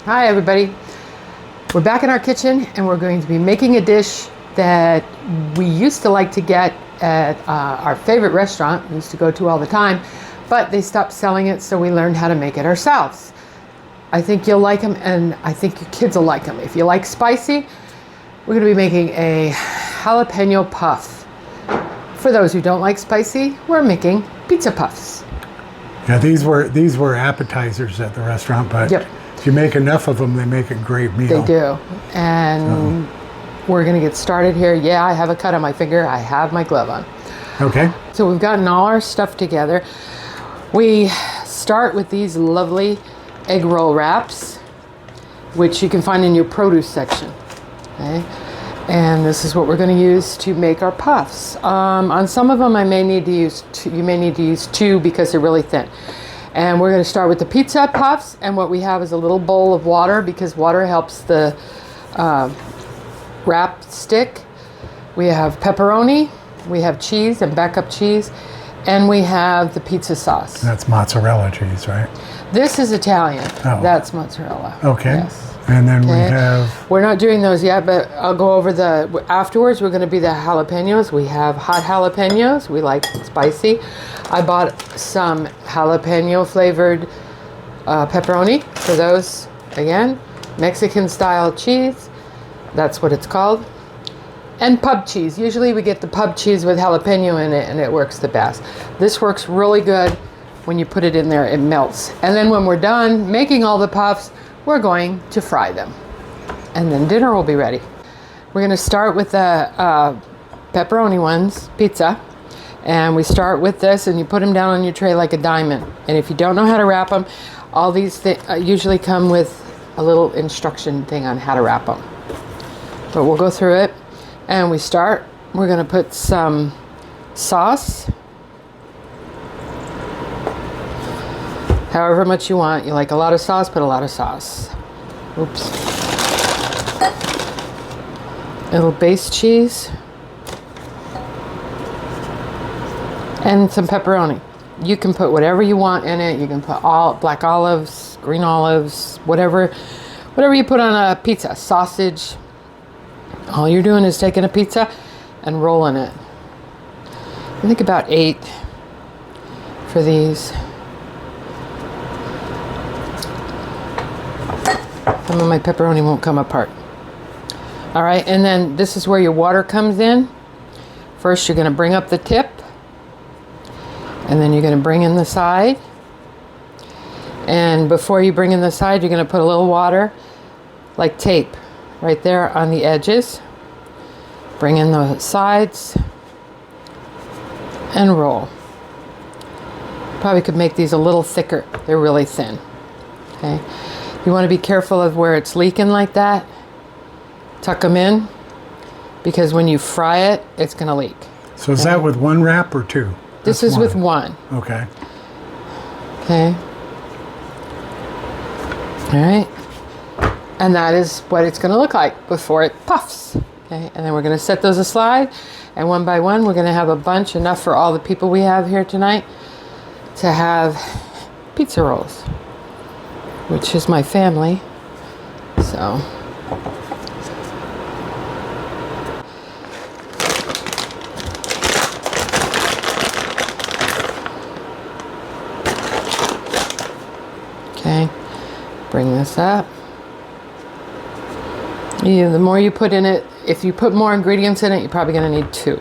Hi everybody. We're back in our kitchen and we're going to be making a dish that we used to like to get at our favorite restaurant. We used to go to all the time, but they stopped selling it, so we learned how to make it ourselves. I think you'll like them, and I think your kids will like them. If you like spicy, we're going to be making a jalapeno puff. For those who don't like spicy, we're making pizza puffs. Yeah, these were appetizers at the restaurant, but Yep. if you make enough of them, they make a great meal. They do. And we're going to get started here. Yeah, I have a cut on my finger. I have my glove on. Okay. So we've gotten all our stuff together. We start with these lovely egg roll wraps, which you can find in your produce section. Okay. And this is what we're going to use to make our puffs. On some of them, you may need to use two because they're really thin. And we're going to start with the pizza puffs. And what we have is a little bowl of water, because water helps the wrap stick. We have pepperoni, we have cheese and backup cheese, and we have the pizza sauce. That's mozzarella cheese, right? This is Italian. Oh. That's mozzarella. Okay. Yes. And then we have... We're not doing those yet, but I'll go over afterwards. We're going to be the jalapenos. We have hot jalapenos. We like spicy. I bought some jalapeno flavored pepperoni for those. Again, Mexican style cheese. That's what it's called. And pub cheese. Usually we get the pub cheese with jalapeno in it, and it works the best. This works really good. When you put it in there, it melts. And then when we're done making all the puffs, we're going to fry them. And then dinner will be ready. We're going to start with the pepperoni ones, pizza. And we start with this, and you put them down on your tray like a diamond. And if you don't know how to wrap them, all these usually come with a little instruction thing on how to wrap them. But we'll go through it. And we're going to put some sauce. However much you want. You like a lot of sauce, put a lot of sauce. Oops. A little base cheese. And some pepperoni. You can put whatever you want in it. You can put all black olives, green olives, whatever you put on a pizza. Sausage. All you're doing is taking a pizza and rolling it. I think about 8 for these. Some of my pepperoni won't come apart. All right, and then this is where your water comes in. First, you're going to bring up the tip, and then you're going to bring in the side. And before you bring in the side, you're going to put a little water, like tape, right there on the edges. Bring in the sides and roll. Probably could make these a little thicker. They're really thin. Okay. You want to be careful of where it's leaking like that. Tuck them in, because when you fry it, it's going to leak. So is that with one wrap or two? This is with one. Okay. Okay. All right. And that is what it's going to look like before it puffs. Okay. And then we're going to set those aside. And one by one, we're going to have a bunch, enough for all the people we have here tonight, to have pizza rolls, which is my family. So. Okay. Bring this up. Yeah, the more you put in it, if you put more ingredients in it, you're probably going to need 2.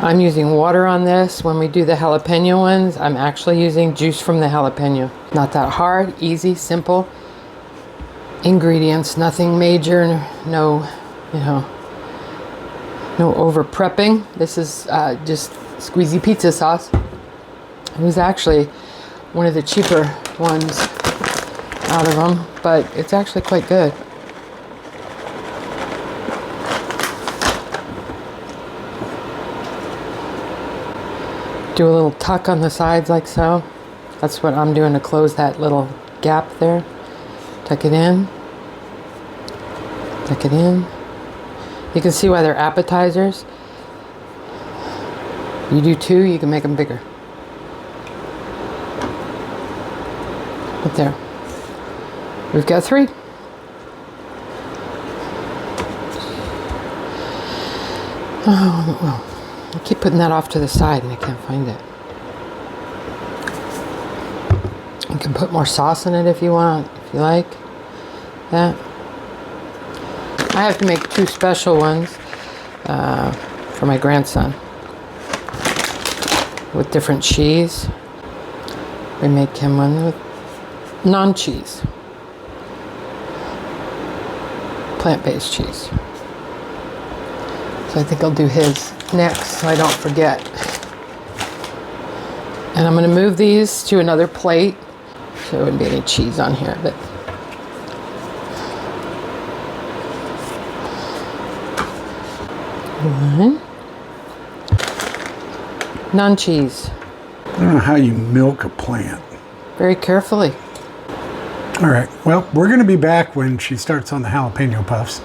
I'm using water on this. When we do the jalapeno ones, I'm actually using juice from the jalapeno. Not that hard, easy, simple ingredients, nothing major, no over prepping. This is just squeezy pizza sauce. It was actually one of the cheaper ones out of them, but it's actually quite good. Do a little tuck on the sides like so. That's what I'm doing to close that little gap there. Tuck it in. Tuck it in. You can see why they're appetizers. You do 2, you can make them bigger. Right there. We've got 3. Oh, well, I keep putting that off to the side and I can't find it. You can put more sauce in it if you want, if you like that. I have to make 2 special ones for my grandson with different cheese. We make him one with non-cheese, plant-based cheese. So I think I'll do his next so I don't forget. And I'm going to move these to another plate so there wouldn't be any cheese on here, but one. Non-cheese. I don't know how you milk a plant. Very carefully. All right. Well, we're going to be back when she starts on the jalapeno puffs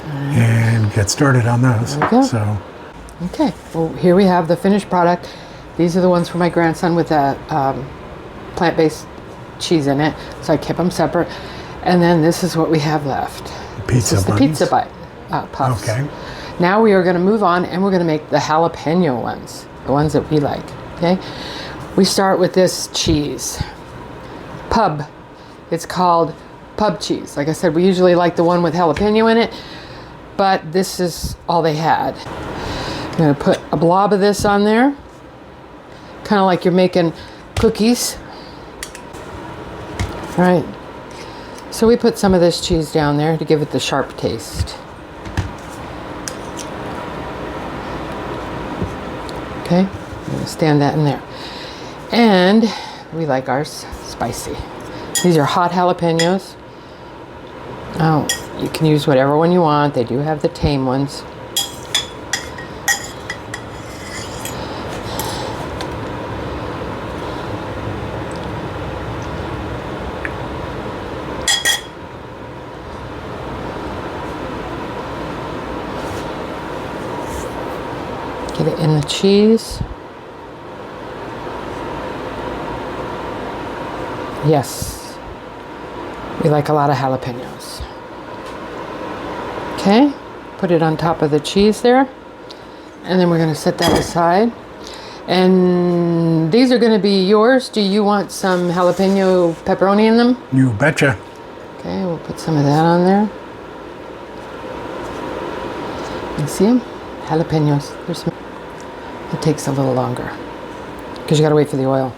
and get started on those. There we go. So, okay. Well, here we have the finished product. These are the ones for my grandson with the plant-based cheese in it. So I kept them separate. And then this is what we have left. pizza This is the buns. pizza bite puffs. Okay. Now we are going to move on and we're going to make the jalapeno ones, the ones that we like. Okay. We start with this cheese. Pub. It's called pub cheese. Like I said, we usually like the one with jalapeno in it, but this is all they had. I'm going to put a blob of this on there, kind of like you're making cookies. All right. So we put some of this cheese down there to give it the sharp taste. Okay, I'm going to stand that in there. And we like ours spicy. These are hot jalapenos. Oh, you can use whatever one you want. They do have the tame ones. Get it in the cheese. Yes. We like a lot of jalapenos. Okay. Put it on top of the cheese there. And then we're going to set that aside. And these are going to be yours. Do you want some jalapeno pepperoni in them? You betcha. Okay, we'll put some of that on there. You see them? Jalapenos. There's some. It takes a little longer because you got to wait for the oil.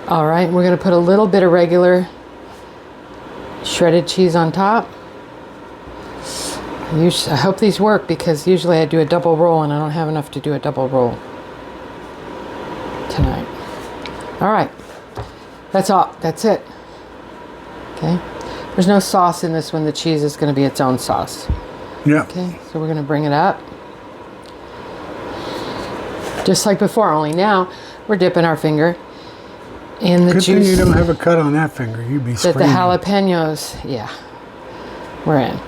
All right, we're going to put a little bit of regular shredded cheese on top. I hope these work because usually I do a double roll and I don't have enough to do a double roll tonight. All right, that's all. That's it. Okay, there's no sauce in this one. The cheese is going to be its own sauce. Yeah. Okay, so we're going to bring it up. Just like before, only now we're dipping our finger in the Good juice. thing you don't have a cut on that finger. You'd be That screaming. the jalapenos, yeah, we're in.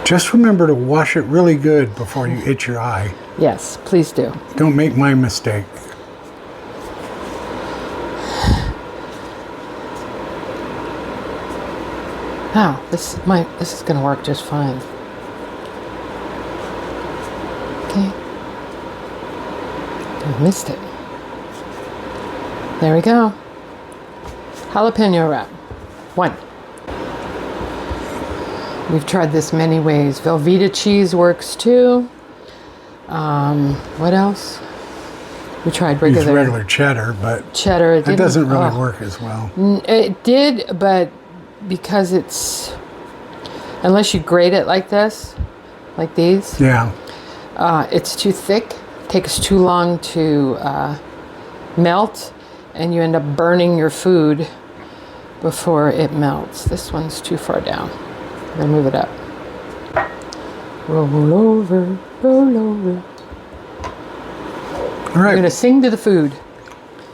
Just remember to wash it really good before you itch your eye. Yes, please do. Don't make my mistake. Wow, this is going to work just fine. Okay, I missed it. There we go. Jalapeno wrap. 1. We've tried this many ways. Velveeta cheese works too. What else? We tried Use regular cheddar, but cheddar. that doesn't really work as well. It did, but because it's, unless you grate it like this, like these, Yeah. it's too thick. Takes too long to melt, and you end up burning your food before it melts. This one's too far down. I'm gonna move it up. Roll over, roll over. All right. We're gonna sing to the food.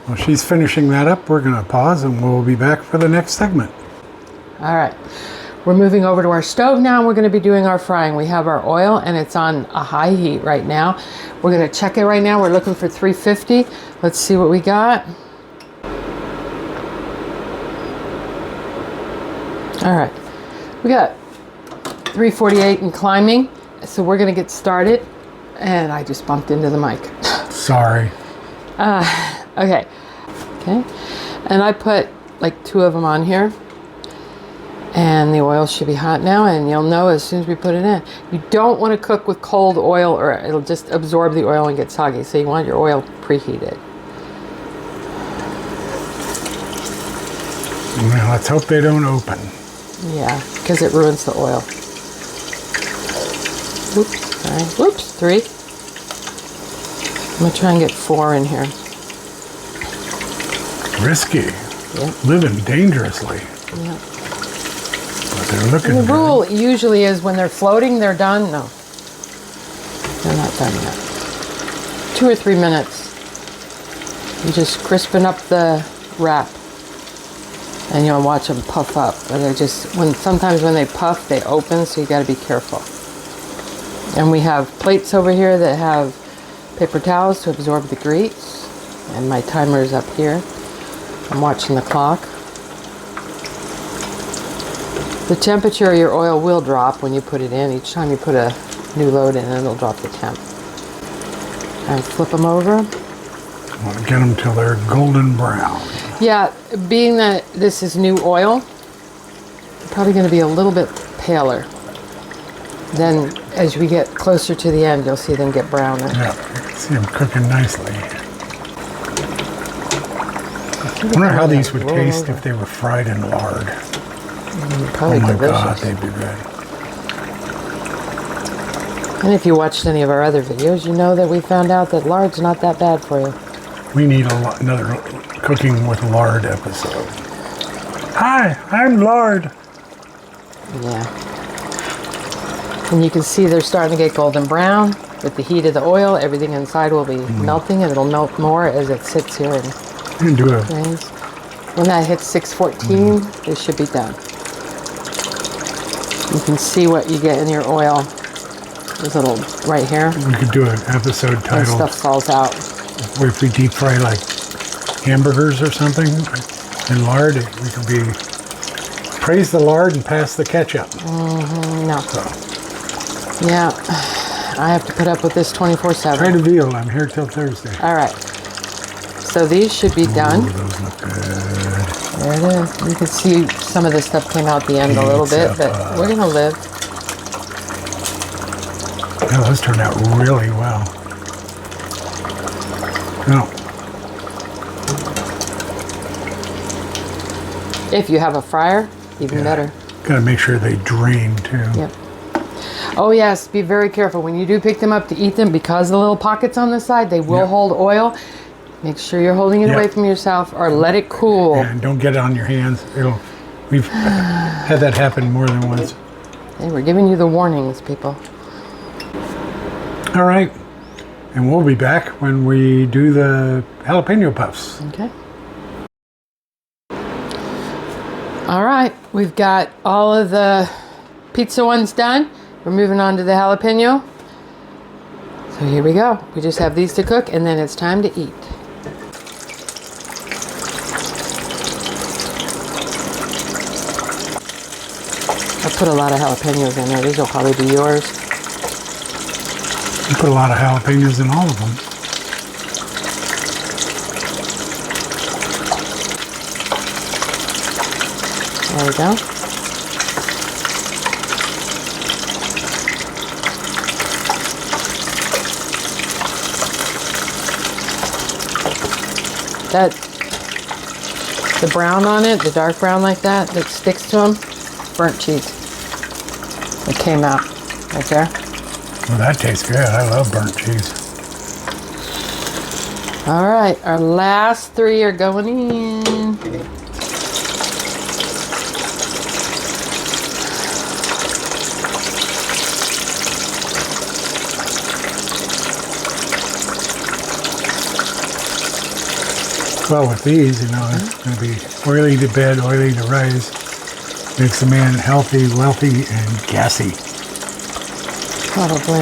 Well, she's finishing that up. We're going to pause and we'll be back for the next segment. All right, we're moving over to our stove now. We're going to be doing our frying. We have our oil and it's on a high heat right now. We're going to check it right now. We're looking for 350. Let's see what we got. All right, we got 3:48 and climbing, so we're gonna get started. And I just bumped into the mic. Sorry. Okay. And I put like 2 of them on here. And the oil should be hot now, and you'll know as soon as we put it in. You don't want to cook with cold oil or it'll just absorb the oil and get soggy. So you want your oil preheated. Well, let's hope they don't open. Yeah, because it ruins the oil. Oops, sorry. Whoops, 3. I'm going to try and get 4 in here. Risky. Yep. Living dangerously. Yeah. But they're looking And the good. rule usually is when they're floating, they're done. No, they're not done yet. 2 or 3 minutes. You just crispen up the wrap, and you'll watch them puff up. But they just sometimes when they puff, they open, so you got to be careful. And we have plates over here that have paper towels to absorb the grease, and my timer is up here. I'm watching the clock. The temperature of your oil will drop when you put it in. Each time you put a new load in, it'll drop the temp. And flip them over. I want to get them till they're golden brown. Yeah, being that this is new oil, probably going to be a little bit paler. Then as we get closer to the end, you'll see them get browner. Yeah, you can see them cooking nicely. I wonder how these would taste if they were fried in lard. Probably Oh my delicious. God, they'd be good. And if you watched any of our other videos, you know that we found out that lard's not that bad for you. We need another cooking with lard episode. Hi, I'm lard. Yeah. And you can see they're starting to get golden brown. With the heat of the oil, everything inside will be melting, and it'll melt more as it sits here and You can do a drains. When that hits 614, they should be done. You can see what you get in your oil. This little right here. We could do an episode And titled stuff falls out. where if we deep fry like hamburgers or something in lard, we could be praise the lard and pass the ketchup. No. So, Yeah. I have to put up with this 24/7. try the veal. I'm here till Thursday. All right. So these should be done. Ooh, those look good. There it is. You can see some of this stuff came out the end a little bit, but we're going to live. Yeah, those turned out really well. No, If you have a fryer, even better. gotta make sure they drain too. Yep. Oh yes, be very careful when you do pick them up to eat them, because the little pockets on the side, they will hold oil. Make sure you're holding it Yep. away from yourself, or let it cool. And don't get it on your hands. We've had that happen more than once. Hey, we're giving you the warnings, people. All right, and we'll be back when we do the jalapeno puffs. Okay. All right, we've got all of the pizza ones done. We're moving on to the jalapeno. So here we go. We just have these to cook, and then it's time to eat. I put a lot of jalapenos in there. These will probably be yours. You put a lot of jalapenos in all of them. There we go. That, the brown on it, the dark brown like that sticks to them, burnt cheese. It came out right there. Well, that tastes good. I love burnt cheese. All right, our last 3 are going in. Well, with these, you know, it's going to be oily to bed, oily to rise. Makes a man healthy, wealthy, and gassy. Probably.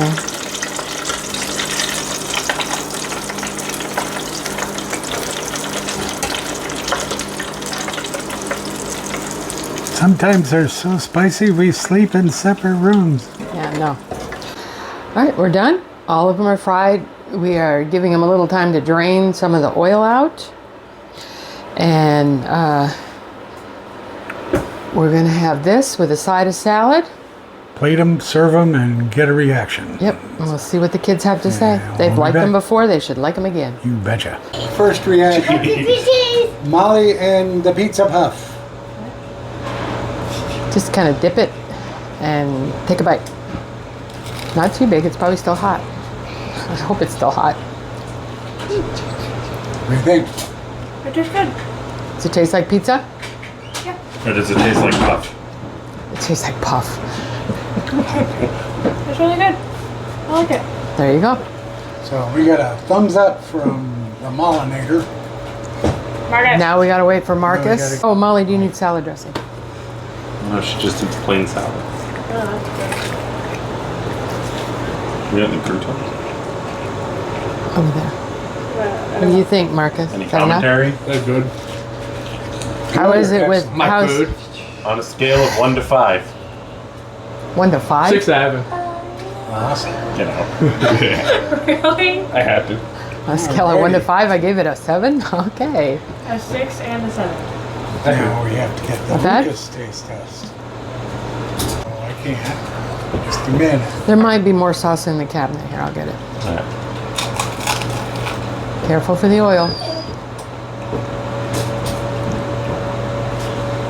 Sometimes they're so spicy we sleep in separate rooms. Yeah, no. All right, we're done. All of them are fried. We are giving them a little time to drain some of the oil out. And we're going to have this with a side of salad. Plate them, serve them, and get a reaction. Yep, and we'll see what the kids have to say. Yeah, They've we'll be liked them back. before. They should like them again. You betcha. First reaction. Molly and the Pizza Puff. Just kind of dip it and take a bite. Not too big. It's probably still hot. I hope it's still hot. What do you think? It tastes good. Does it taste like pizza? Or does it taste like puff? It tastes like puff. It's really good. I like it. There you go. So we got a thumbs up from the Mollinator. Margaret. Now we gotta wait for Marcus. gotta- Oh, Molly, do you need salad dressing? No, she just eats plain salad. You got any croutons? Over there. What do you think, Marcus? Any Is that enough? commentary? That's good. How is it with My how's food. On a scale of 1 to 5. 1 to 5? 6 out of Awesome. You know. Really? I had to. On a scale of 1 to 5, I gave it a 7. Okay. A 6 and a 7. Now we have to get the Not bad? Lucas taste test. Oh, I can't. Just a minute. There might be more sauce in the cabinet. Here, I'll get it. Alright. Careful for the oil.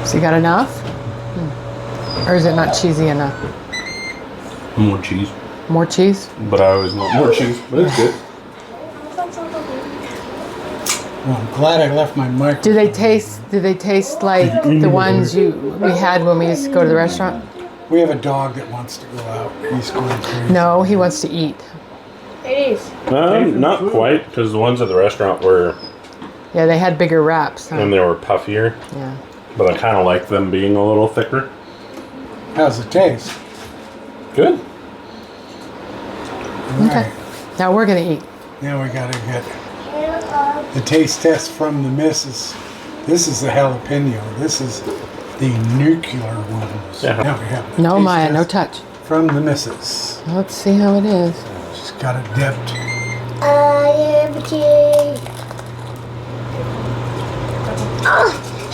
So you got enough? Or is it not cheesy enough? More cheese. More cheese? But I always want more cheese. But it's good. Well, I'm glad I left my mic. Do they taste like the ones we had when we used to go to the restaurant? We have a dog that wants to go out. He's going crazy. No, he wants to eat. It is. Not quite, because the ones at the restaurant were, Yeah, they had bigger wraps. Huh? and they were puffier. Yeah. But I kind of like them being a little thicker. How's it taste? Good. Okay. Now we're gonna eat. Now we gotta get the taste test from the missus. This is the jalapeno. This is the nuclear ones. Yeah. Now we have the No, taste Maya, no test touch. from the missus. Let's see how it is. She's got it dipped.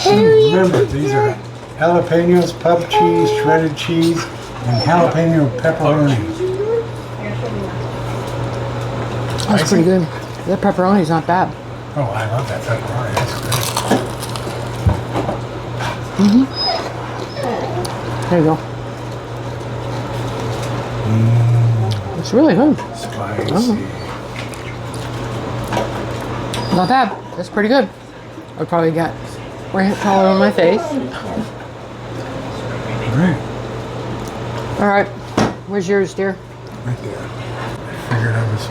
Remember, these are jalapenos, pub cheese, shredded cheese, and jalapeno pepperoni. That's pretty good. That pepperoni's not bad. Oh, I love that pepperoni. That's great. There you go. It's really good. Spicy. Not bad. That's pretty good. I probably got ranch all over my face. Right. All right. Where's yours, dear? Right there. I figured I was.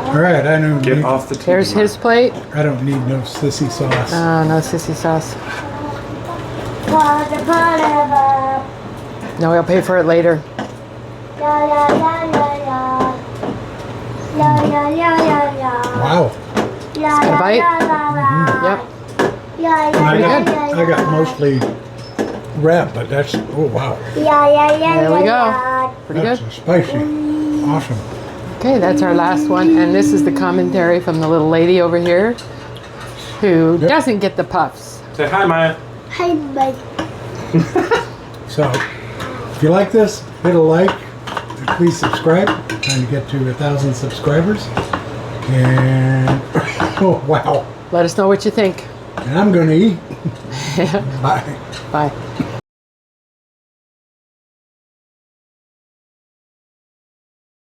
All right, I don't Get need. off the TV. There's his plate. I don't need no sissy sauce. No sissy sauce. No, we'll pay for it later. Wow. Got a bite? Yep. I got mostly wrap, but that's oh wow. There we go. Pretty That's good. spicy. Awesome. Okay, that's our last one. And this is the commentary from the little lady over here who Yep. doesn't get the puffs. Say hi, Maya. So, if you like this, hit a like. And please subscribe. We're trying to get to 1,000 subscribers. And oh wow. Let us know what you think. And I'm gonna eat. Bye. Bye.